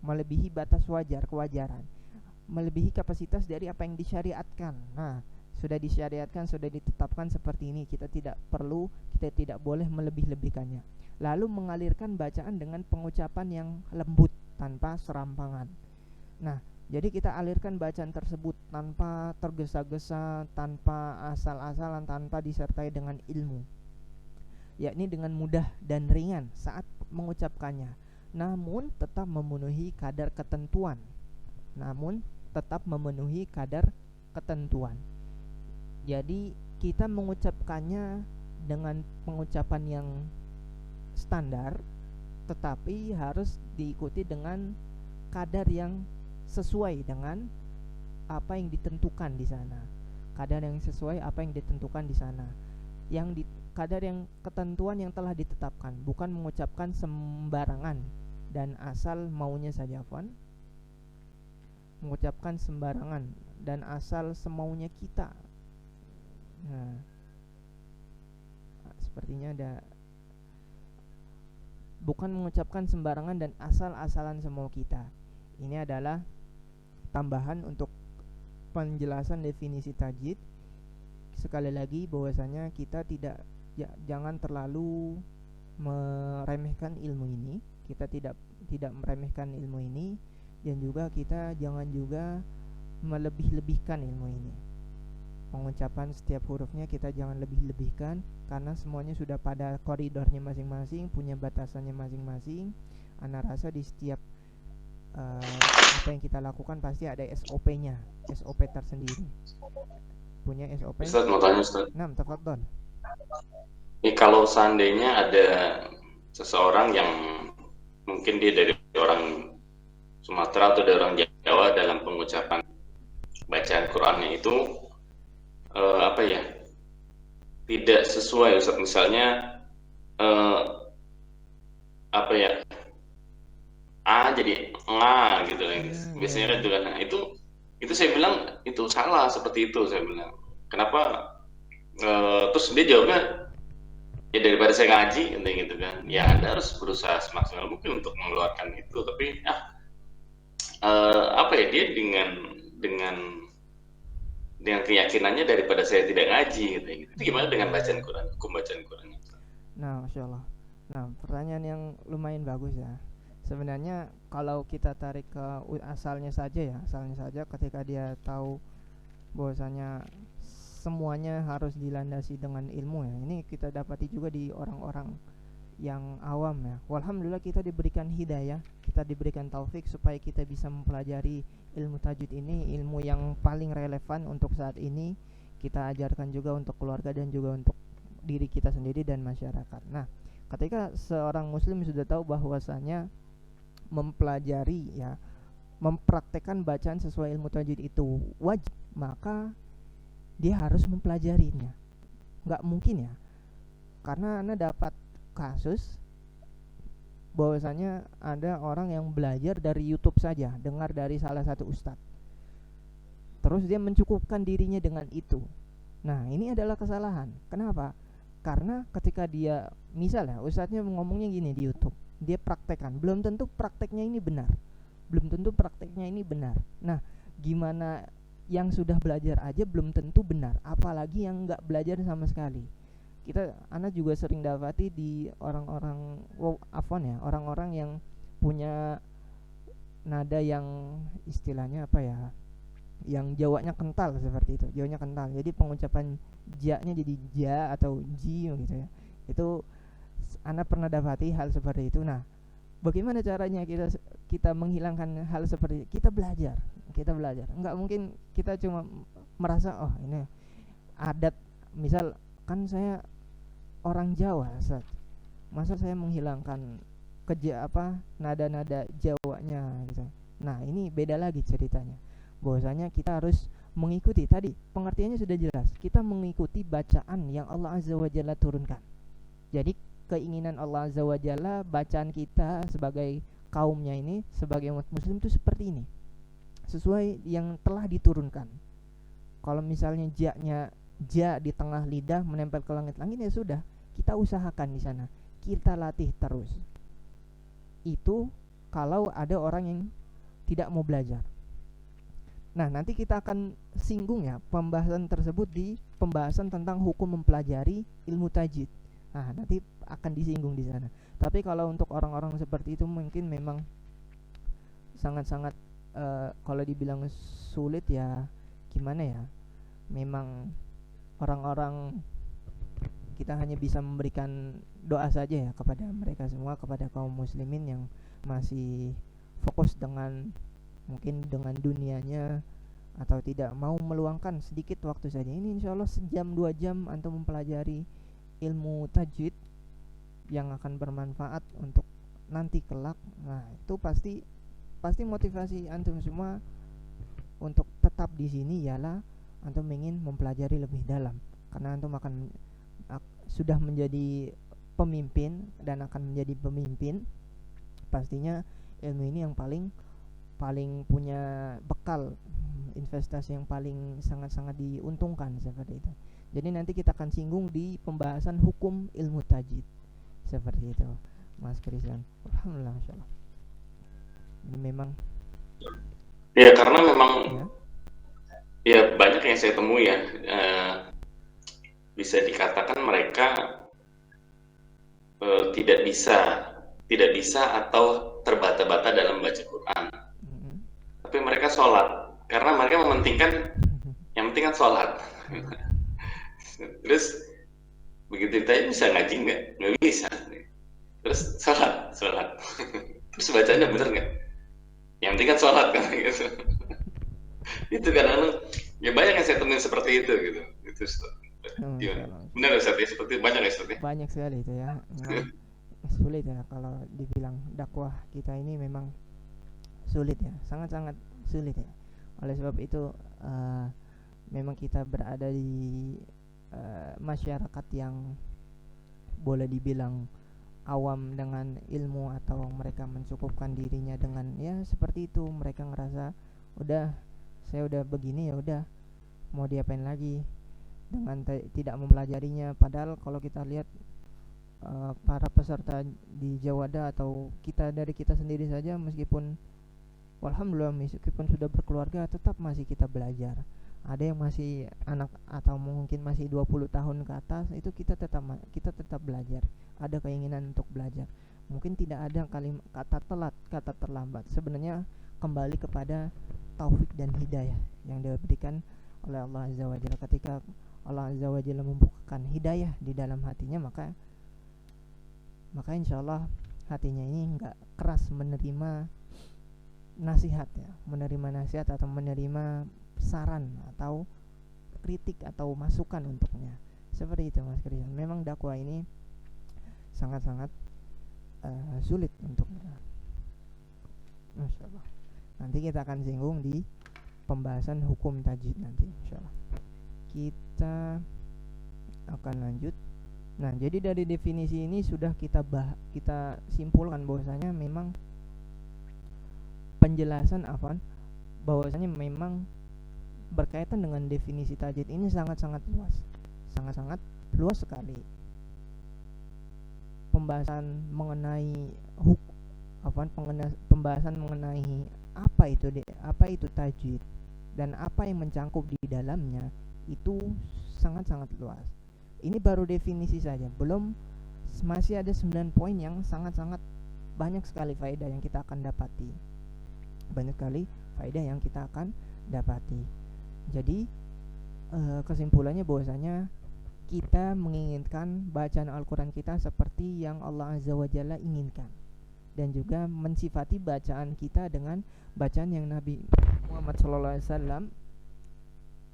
Speaker 1: melebihi batas kewajaran, melebihi kapasitas dari apa yang disyariatkan. Nah, sudah disyariatkan, sudah ditetapkan seperti ini, kita tidak boleh melebih-lebihkannya. Lalu mengalirkan bacaan dengan pengucapan yang lembut tanpa serampangan. Nah, jadi kita alirkan bacaan tersebut tanpa tergesa-gesa, tanpa asal-asalan, tanpa disertai dengan ilmu, yakni dengan mudah dan ringan saat mengucapkannya, namun tetap memenuhi kadar ketentuan. Jadi kita mengucapkannya dengan pengucapan yang standar, tetapi harus diikuti dengan kadar yang sesuai dengan apa yang ditentukan di sana. Kadar yang ketentuan yang telah ditetapkan, bukan mengucapkan sembarangan dan asal maunya saja, mengucapkan sembarangan dan asal semaunya kita. Nah, sepertinya ada, bukan mengucapkan sembarangan dan asal-asalan semau kita. Ini adalah tambahan untuk penjelasan definisi tajwid. Sekali lagi bahwasanya kita jangan terlalu meremehkan ilmu ini. Kita tidak meremehkan ilmu ini, dan juga kita jangan juga melebih-lebihkan ilmu ini. Pengucapan setiap hurufnya kita jangan lebih-lebihkan, karena semuanya sudah pada koridornya masing-masing, punya batasannya masing-masing. Ana rasa di setiap apa yang kita lakukan pasti ada SOP-nya, SOP tersendiri. Punya SOP.
Speaker 3: Ustaz mau tanya Ustaz.
Speaker 1: Nah, tafadhol.
Speaker 3: Ini kalau seandainya ada seseorang yang mungkin dia dari orang Sumatera atau dari orang Jawa, dalam pengucapan bacaan Qur'annya itu tidak sesuai, Ustaz. Misalnya A jadi nga gitu biasanya kan juga. Nah, itu saya bilang itu salah, seperti itu saya bilang. Kenapa? Terus dia jawabnya, ya daripada saya ngaji gitu kan, ya Anda harus berusaha semaksimal mungkin untuk mengeluarkan itu. Tapi dia dengan keyakinannya daripada saya tidak ngaji gitu. Itu gimana dengan bacaan Quran, hukum bacaan Quran?
Speaker 1: Nah, Masya Allah. Nah, pertanyaan yang lumayan bagus ya. Sebenarnya kalau kita tarik ke asalnya saja ketika dia tahu bahwasanya semuanya harus dilandasi dengan ilmu ya. Ini kita dapati juga di orang-orang yang awam ya. Walhamdulillah kita diberikan hidayah, kita diberikan taufik supaya kita bisa mempelajari ilmu tajwid ini, ilmu yang paling relevan untuk saat ini. Kita ajarkan juga untuk keluarga dan juga untuk diri kita sendiri dan masyarakat. Nah, ketika seorang muslim sudah tahu bahwasanya mempelajari ya, mempraktekkan bacaan sesuai ilmu tajwid itu wajib, maka dia harus mempelajarinya. Nggak mungkin ya, karena Anda dapat kasus bahwasanya ada orang yang belajar dari YouTube saja, dengar dari salah satu ustadz, terus dia mencukupkan dirinya dengan itu. Nah, ini adalah kesalahan. Kenapa? Karena ketika dia, misalnya ustadznya ngomongnya gini di YouTube, dia praktekkan, belum tentu prakteknya ini benar, belum tentu prakteknya ini benar. Nah, gimana yang sudah belajar aja belum tentu benar, apalagi yang nggak belajar sama sekali. Anak juga sering dapati di orang-orang yang punya nada yang istilahnya apa ya, yang Jawanya kental seperti itu. Jawanya kental, jadi pengucapan ja-nya jadi ja atau ji gitu ya. Itu Anda pernah dapati hal seperti itu. Nah, bagaimana caranya kita menghilangkan hal seperti itu? Kita belajar. Enggak mungkin kita cuma merasa oh ini adat, misal kan saya orang Jawa, masa saya menghilangkan nada-nada Jawanya gitu. Nah, ini beda lagi ceritanya. Bahwasanya kita harus mengikuti, tadi pengertiannya sudah jelas, kita mengikuti bacaan yang Allah Azza wa Jalla turunkan. Jadi keinginan Allah Azza wa Jalla, bacaan kita sebagai kaumnya ini, sebagai umat muslim itu seperti ini, sesuai yang telah diturunkan. Kalau misalnya ja-nya ja di tengah lidah menempel ke langit-langit, ya sudah, kita usahakan di sana, kita latih terus. Itu kalau ada orang yang tidak mau belajar. Nah, nanti kita akan singgung ya pembahasan tersebut di pembahasan tentang hukum mempelajari ilmu tajwid. Nah, nanti akan disinggung di sana. Tapi kalau untuk orang-orang seperti itu mungkin memang sangat-sangat kalau dibilang sulit ya gimana ya, memang orang-orang, kita hanya bisa memberikan doa saja ya kepada mereka semua, kepada kaum muslimin yang masih fokus mungkin dengan dunianya, atau tidak mau meluangkan sedikit waktu saja. Ini insya Allah sejam 2 jam antum mempelajari ilmu tajwid yang akan bermanfaat untuk nanti kelak. Nah, itu pasti motivasi antum semua untuk tetap di sini ialah antum ingin mempelajari lebih dalam, karena antum sudah menjadi pemimpin dan akan menjadi pemimpin. Pastinya ilmu ini yang paling punya bekal investasi yang paling sangat-sangat diuntungkan seperti itu. Jadi nanti kita akan singgung di pembahasan hukum ilmu tajwid seperti itu, Mas Kristian. Alhamdulillah, masyaallah. Ini memang
Speaker 3: ya, karena memang ya banyak yang saya temui ya, bisa dikatakan mereka tidak bisa atau terbata-bata dalam baca Quran. Tapi mereka sholat karena mereka mementingkan yang penting kan sholat. Terus begitu ditanya bisa ngaji nggak bisa. Terus sholat terus bacanya bener nggak, yang penting kan sholat kan gitu. Itu kadang ya banyak yang saya temuin seperti itu gitu. Itu benar Ustaz ya, seperti banyak ya Ustaz ya?
Speaker 1: Banyak sekali itu ya. Sulit ya kalau dibilang dakwah kita ini, memang sulit ya, sangat-sangat sulit ya. Oleh sebab itu memang kita berada di masyarakat yang boleh dibilang awam dengan ilmu, atau mereka mencukupkan dirinya dengan ya seperti itu. Mereka ngerasa udah, saya udah begini, ya udah mau diapain lagi dengan tidak mempelajarinya. Padahal kalau kita lihat para peserta di Jawada atau dari kita sendiri saja, meskipun alhamdulillah meskipun sudah berkeluarga, tetap masih kita belajar. Ada yang masih anak atau mungkin masih 20 tahun ke atas, itu kita tetap belajar. Ada keinginan untuk belajar. Mungkin tidak ada kata telat, kata terlambat. Sebenarnya kembali kepada taufik dan hidayah yang diberikan oleh Allah Azza wa Jalla. Ketika Allah Azza wa Jalla membukakan hidayah di dalam hatinya, maka maka insya Allah hatinya ini nggak keras menerima nasihat ya, menerima nasihat atau menerima saran atau kritik atau masukan untuknya. Seperti itu Mas Kristian. Memang dakwah ini sangat-sangat sulit untuknya. Masya Allah. Nanti kita akan singgung di pembahasan hukum tajwid nanti insya Allah. Kita akan lanjut. Nah, jadi dari definisi ini sudah kita simpulkan bahwasanya memang penjelasan bahwasanya memang berkaitan dengan definisi tajwid ini sangat-sangat luas. Sangat-sangat luas sekali. Pembahasan mengenai pembahasan mengenai apa itu tajwid dan apa yang mencangkup di dalamnya itu sangat-sangat luas. Ini baru definisi saja, masih ada 9 poin yang sangat-sangat banyak sekali faedah yang kita akan dapati. Banyak sekali faedah yang kita akan dapati. Jadi kesimpulannya bahwasanya kita menginginkan bacaan Al-Quran kita seperti yang Allah Azza wa Jalla inginkan, dan juga mensifati bacaan kita dengan bacaan yang Nabi Muhammad SAW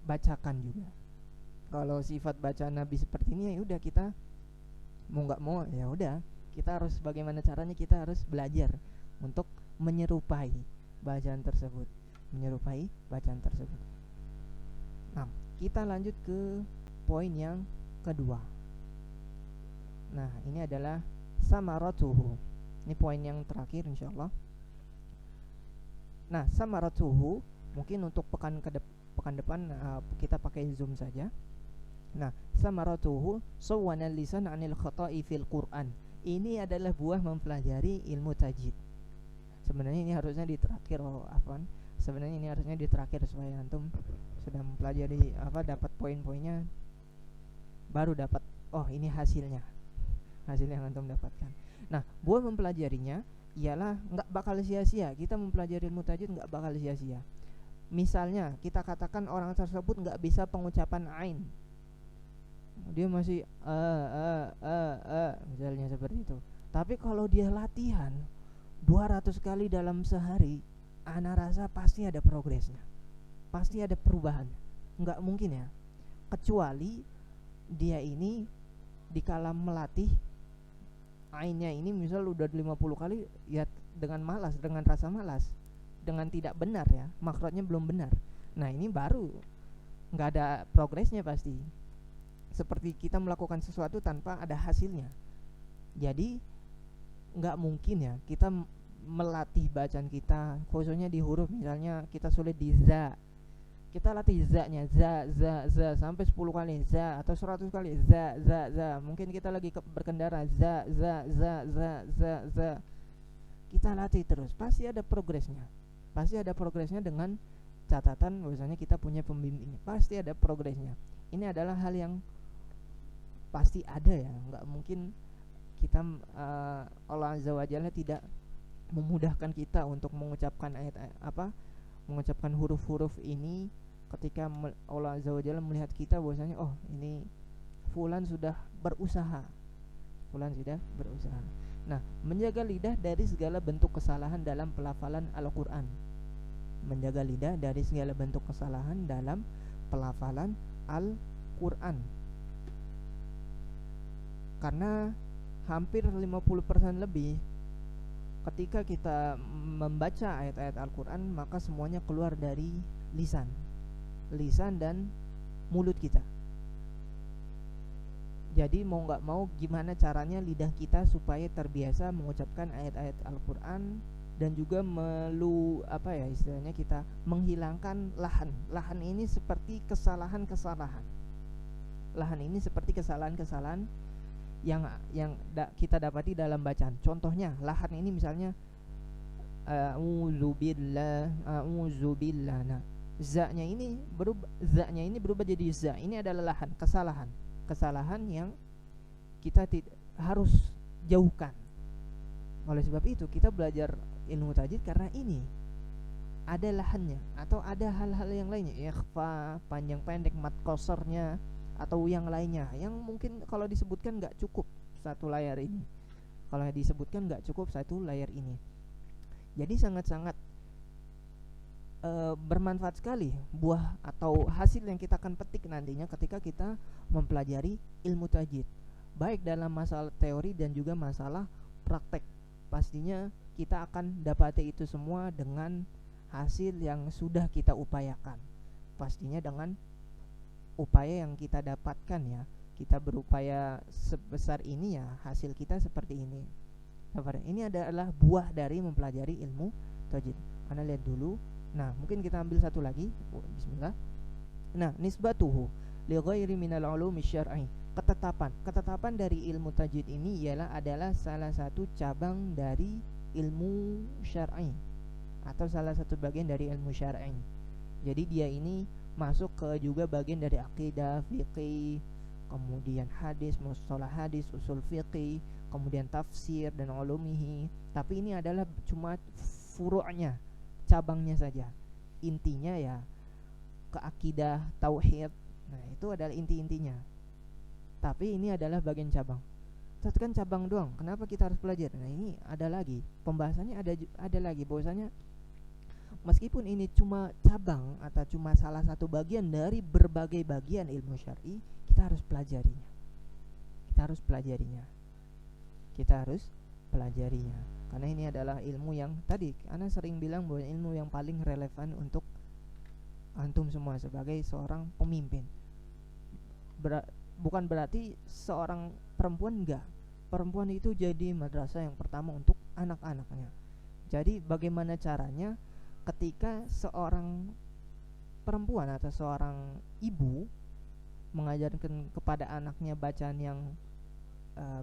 Speaker 1: bacakan juga. Kalau sifat bacaan Nabi seperti ini, ya udah kita mau nggak mau ya udah kita harus bagaimana caranya kita harus belajar untuk menyerupai bacaan tersebut, Nah, kita lanjut ke poin yang kedua. Nah, ini adalah samaratuhu. Ini poin yang terakhir insyaallah. Nah, samaratuhu mungkin untuk pekan depan kita pakai Zoom saja. Nah, samaratuhu sawana lisan 'anil khata'i fil Qur'an. Ini adalah buah mempelajari ilmu tajwid. Sebenarnya ini harusnya diterakhir supaya antum sudah mempelajari dapat poin-poinnya, baru dapat ini hasil yang antum dapatkan. Nah, buah mempelajarinya ialah nggak bakal sia-sia. Kita mempelajari ilmu tajwid nggak bakal sia-sia. Misalnya kita katakan orang tersebut nggak bisa pengucapan ain, dia masih misalnya seperti itu. Tapi kalau dia latihan 200 kali dalam sehari, ana rasa pasti ada progresnya, pasti ada perubahan. Nggak mungkin ya, kecuali dia ini dikala melatih ainnya ini misal udah 50 kali ya dengan rasa malas, dengan tidak benar ya, makrotnya belum benar. Nah, ini baru nggak ada progresnya pasti. Seperti kita melakukan sesuatu tanpa ada hasilnya. Jadi nggak mungkin ya kita melatih bacaan kita, khususnya di huruf. Misalnya kita sulit di za, kita latih za-nya, za sampai 10 kali za, atau 100 kali za. Mungkin kita lagi berkendara, za. Kita latih terus, pasti ada progresnya dengan catatan bahwasanya kita punya pembimbing, pasti ada progresnya. Ini adalah hal yang pasti ada ya, nggak mungkin kita Allah Azza wa Jalla tidak memudahkan kita untuk mengucapkan mengucapkan huruf-huruf ini ketika Allah Azza wa Jalla melihat kita bahwasanya ini fulan sudah berusaha. Nah, menjaga lidah dari segala bentuk kesalahan dalam pelafalan Al-Qur'an. Al-Qur'an. Karena hampir 50% lebih ketika kita membaca ayat-ayat Al-Qur'an, maka semuanya keluar dari lisan dan mulut kita. Jadi mau nggak mau gimana caranya lidah kita supaya terbiasa mengucapkan ayat-ayat Al-Qur'an, dan juga istilahnya kita menghilangkan lahan ini seperti kesalahan-kesalahan yang kita dapati dalam bacaan. Contohnya lahan ini misalnya a'udzubillah. Nah, za-nya ini berubah jadi za. Ini adalah lahan, kesalahan yang kita harus jauhkan. Oleh sebab itu kita belajar ilmu tajwid karena ini ada lahannya, atau ada hal-hal yang lainnya, ikhfa, panjang pendek, mad qasarnya, atau yang lainnya yang mungkin kalau disebutkan nggak cukup satu layar ini. Kalau disebutkan nggak cukup satu layer ini. Jadi sangat-sangat bermanfaat sekali buah atau hasil yang kita akan petik nantinya ketika kita mempelajari ilmu tajwid, baik dalam masalah teori dan juga masalah praktek. Pastinya kita akan dapati itu semua dengan hasil yang sudah kita upayakan, pastinya dengan upaya yang kita dapatkan ya. Kita berupaya sebesar ini ya, hasil kita seperti ini. Ini adalah buah dari mempelajari ilmu tajwid. Anda lihat dulu. Nah, mungkin kita ambil satu lagi. Bismillah. Nah, nisbatuhu li ghairi minal ulumi syar'i. Ketetapan dari ilmu tajwid ini adalah salah satu cabang dari ilmu syar'i atau salah satu bagian dari ilmu syar'i. Jadi dia ini masuk ke juga bagian dari akidah, fiqih, kemudian hadis, mustalah hadis, usul fiqih, kemudian tafsir dan ulumihi. Tapi ini adalah cuma furu'nya, cabangnya saja. Intinya ya ke akidah, tauhid. Nah, itu adalah inti-intinya. Tapi ini adalah bagian cabang. Itu kan cabang doang. Kenapa kita harus pelajari? Nah, ini ada lagi. Pembahasannya ada lagi bahwasanya meskipun ini cuma cabang atau cuma salah satu bagian dari berbagai bagian ilmu syar'i, kita harus pelajarinya. Karena ini adalah ilmu yang tadi Ana sering bilang bahwa ilmu yang paling relevan untuk antum semua sebagai seorang pemimpin. Bukan berarti seorang perempuan enggak. Perempuan itu jadi madrasah yang pertama untuk anak-anaknya. Jadi bagaimana caranya ketika seorang perempuan atau seorang ibu mengajarkan kepada anaknya bacaan yang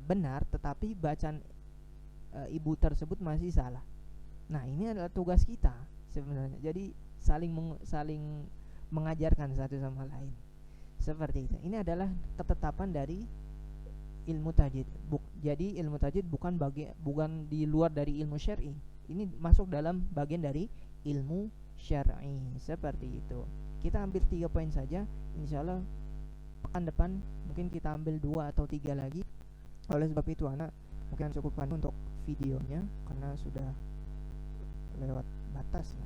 Speaker 1: benar, tetapi bacaan ibu tersebut masih salah. Nah, ini adalah tugas kita sebenarnya. Jadi saling mengajarkan satu sama lain. Seperti itu. Ini adalah ketetapan dari ilmu tajwid. Jadi ilmu tajwid bukan di luar dari ilmu syar'i. Ini masuk dalam bagian dari ilmu syar'i. Seperti itu. Kita ambil 3 poin saja. Insyaallah pekan depan mungkin kita ambil 2 atau 3 lagi. Oleh sebab itu anak mungkin cukupkan untuk videonya karena sudah lewat batas ya.